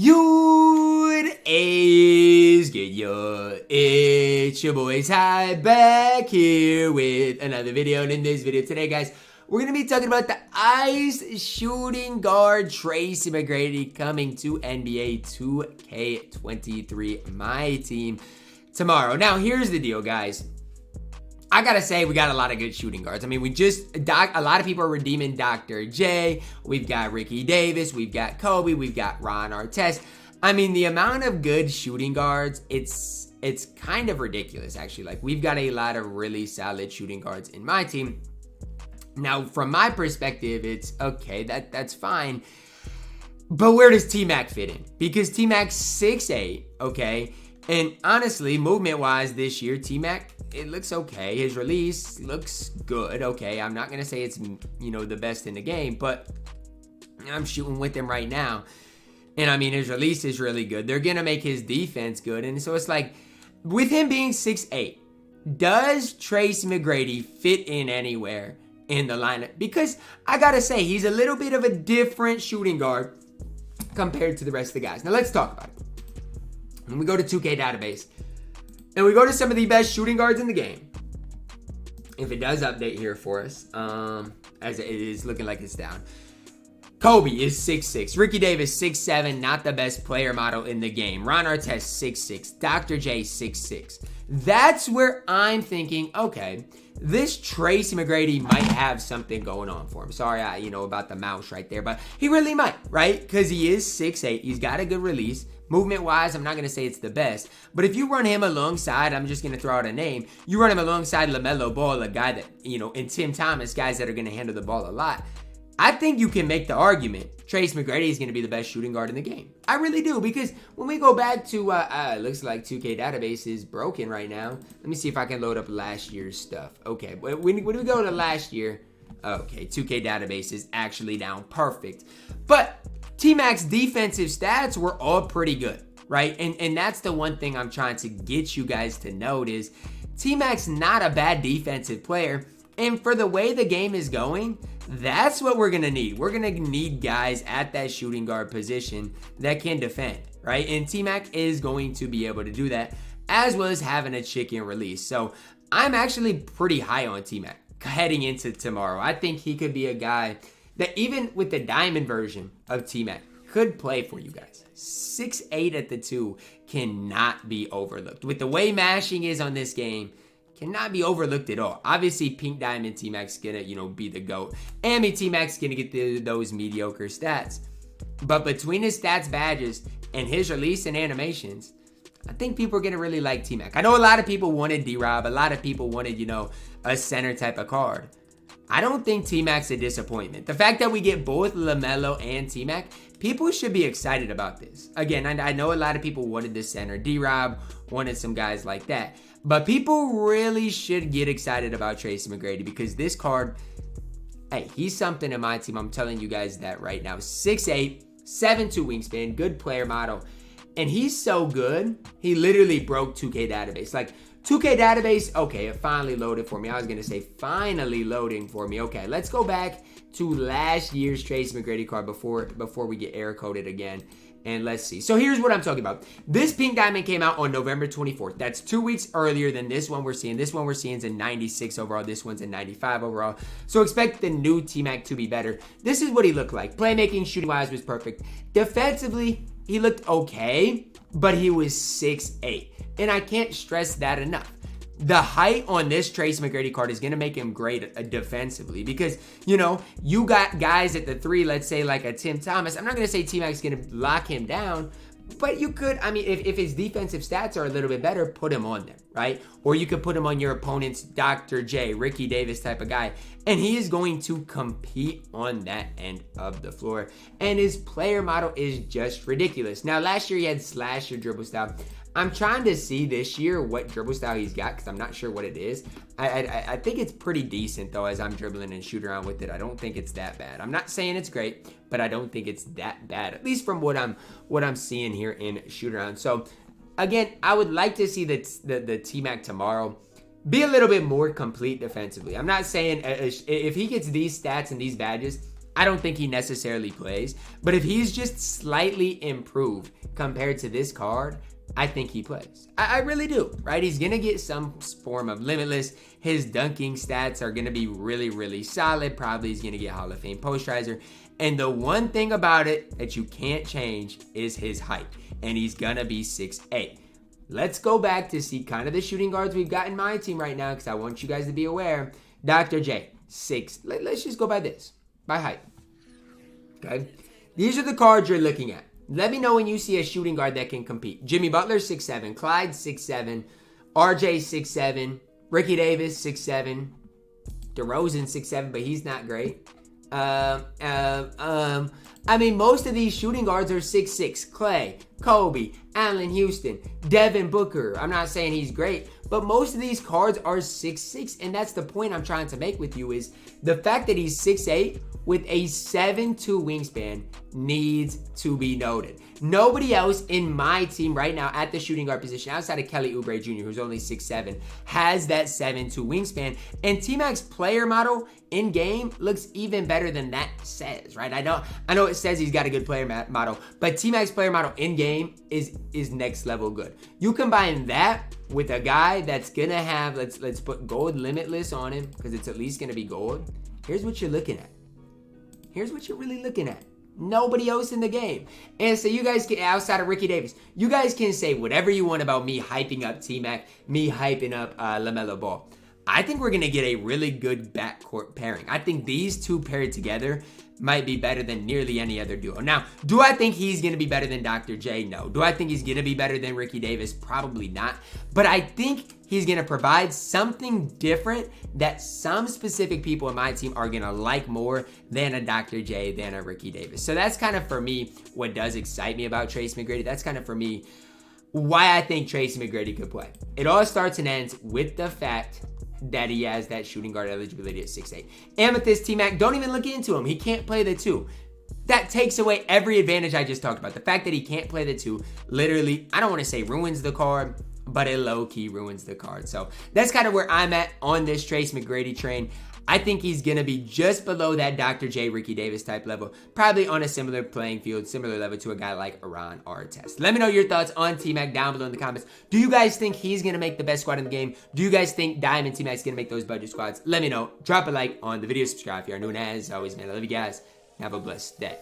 What is good, yo? It's your boy Ty back here with another video. And in this video today, guys, we're going to be talking about the ice shooting guard Tracy McGrady coming to NBA 2K23 MyTEAM tomorrow. Now, here's the deal, guys. I gotta say, we got a lot of good shooting guards. I mean, a lot of people are redeeming Dr. J. We've got Ricky Davis. We've got Kobe. We've got Ron Artest. I mean, the amount of good shooting guards, it's kind of ridiculous, actually. Like, we've got a lot of really solid shooting guards in my team. Now, from my perspective, it's okay. That's fine. But where does T-Mac fit in? Because T-Mac's 6'8", okay? And honestly, movement-wise this year, T-Mac, it looks okay. His release looks good, okay? I'm not going to say it's, the best in the game, but I'm shooting with him right now. And, I mean, his release is really good. They're going to make his defense good. And so it's like, with him being 6'8", does Tracy McGrady fit in anywhere in the lineup? Because I got to say, he's a little bit of a different shooting guard compared to the rest of the guys. Now, let's talk about it. When we go to 2K database, and we go to some of the best shooting guards in the game, if it does update here for us, as it is looking like it's down. Kobe is 6'6". Ricky Davis, 6'7", not the best player model in the game. Ron Artest, 6'6". Dr. J, 6'6". That's where I'm thinking, okay, this Tracy McGrady might have something going on for him. Sorry, about the mouse right there, but he really might, right? Because he is 6'8". He's got a good release. Movement-wise, I'm not going to say it's the best, but if you run him alongside, I'm just going to throw out a name, you run him alongside LaMelo Ball, a guy that, and Tim Thomas, guys that are going to handle the ball a lot, I think you can make the argument Trace McGrady is going to be the best shooting guard in the game. I really do, because when we go back to, it looks like 2K database is broken right now. Let me see if I can load up last year's stuff. Okay, when we go to last year, okay, 2K database is actually down. Perfect. But T-Mac's defensive stats were all pretty good, right? And that's the one thing I'm trying to get you guys to note is T-Mac's not a bad defensive player. And for the way the game is going, that's what we're going to need. We're going to need guys at that shooting guard position that can defend, right? And T-Mac is going to be able to do that, as well as having a chicken release. So I'm actually pretty high on T-Mac heading into tomorrow. I think he could be a guy that even with the diamond version of T-Mac could play for you guys. 6'8" at the 2 cannot be overlooked. With the way mashing is on this game, cannot be overlooked at all. Obviously, Pink Diamond T-Mac's gonna, be the GOAT. Amy T-Mac's gonna get those mediocre stats. But between his stats badges and his release and animations, I think people are gonna really like T-Mac. I know a lot of people wanted D-Rob. A lot of people wanted, a center type of card. I don't think T-Mac's a disappointment. The fact that we get both LaMelo and T-Mac, people should be excited about this. Again, I know a lot of people wanted the center. D-Rob wanted some guys like that. But people really should get excited about Tracy McGrady because this card, hey, he's something in my team. I'm telling you guys that right now. 6'8", 7'2" wingspan, good player model. And he's so good, he literally broke 2K database. Like, 2K database, okay, it finally loaded for me. I was going to say finally loading for me. Okay, let's go back to last year's Tracy McGrady card before we get error coded again. And let's see. So here's what I'm talking about. This Pink Diamond came out on November 24th. That's 2 weeks earlier than this one we're seeing. This one we're seeing is a 96 overall. This one's a 95 overall. So expect the new T-Mac to be better. This is what he looked like. Playmaking, shooting-wise was perfect. Defensively, he looked okay, but he was 6'8". And I can't stress that enough. The height on this Trace McGrady card is going to make him great defensively because, you got guys at the 3, let's say like a Tim Thomas. I'm not going to say T-Mac's going to lock him down, but you could, if his defensive stats are a little bit better, put him on them, right? Or you could put him on your opponent's Dr. J, Ricky Davis type of guy, and he is going to compete on that end of the floor. And his player model is just ridiculous. Now, last year he had slasher dribble style. I'm trying to see this year what dribble style he's got because I'm not sure what it is. I think it's pretty decent, though, as I'm dribbling and shoot around with it. I don't think it's that bad. I'm not saying it's great, but I don't think it's that bad, at least from what I'm seeing here in shoot around. So, again, I would like to see the T-Mac tomorrow be a little bit more complete defensively. I'm not saying if he gets these stats and these badges, I don't think he necessarily plays. But if he's just slightly improved compared to this card, I think he plays. I really do, right? He's going to get some form of limitless. His dunking stats are going to be really, really solid. Probably he's going to get Hall of Fame posterizer. And the one thing about it that you can't change is his height. And he's going to be 6'8". Let's go back to see kind of the shooting guards we've got in my team right now, because I want you guys to be aware. Dr. J, 6. Let's just go by this, by height. Okay? These are the cards you're looking at. Let me know when you see a shooting guard that can compete. Jimmy Butler, 6'7". Clyde, 6'7". RJ, 6'7". Ricky Davis, 6'7". DeRozan, 6'7", but he's not great. I mean, most of these shooting guards are 6'6". Clay, Kobe, Allen Houston, Devin Booker. I'm not saying he's great, but most of these cards are 6'6", and that's the point I'm trying to make with you is the fact that he's 6'8", with a 7'2" wingspan needs to be noted. Nobody else in my team right now at the shooting guard position, outside of Kelly Oubre Jr., who's only 6'7", has that 7'2" wingspan. And T-Mac's player model in game looks even better than that says, right? I know it says he's got a good player model, but T-Mac's player model in game is next level good. You combine that with a guy that's gonna have, let's put gold limitless on him, because it's at least gonna be gold. Here's what you're looking at. Here's what you're really looking at. Nobody else in the game. And so you guys can, outside of Ricky Davis, you guys can say whatever you want about me hyping up T-Mac, me hyping up LaMelo Ball. I think we're going to get a really good backcourt pairing. I think these two paired together might be better than nearly any other duo. Now, do I think he's going to be better than Dr. J? No. Do I think he's going to be better than Ricky Davis? Probably not. But I think he's going to provide something different that some specific people in my team are going to like more than a Dr. J, than a Ricky Davis. So that's kind of, for me, what does excite me about Tracy McGrady. That's kind of, for me, why I think Tracy McGrady could play. It all starts and ends with the fact that he has that shooting guard eligibility at 6'8". Amethyst, T-Mac, don't even look into him. He can't play the 2. That takes away every advantage I just talked about. The fact that he can't play the 2 literally, I don't want to say ruins the card, but it low-key ruins the card. So that's kind of where I'm at on this Trace McGrady train. I think he's going to be just below that Dr. J, Ricky Davis type level. Probably on a similar playing field, similar level to a guy like Iran Artest. Let me know your thoughts on T-Mac down below in the comments. Do you guys think he's going to make the best squad in the game? Do you guys think Diamond T-Mac's going to make those budget squads? Let me know. Drop a like on the video. Subscribe if you are new. And as always, man, I love you guys. Have a blessed day.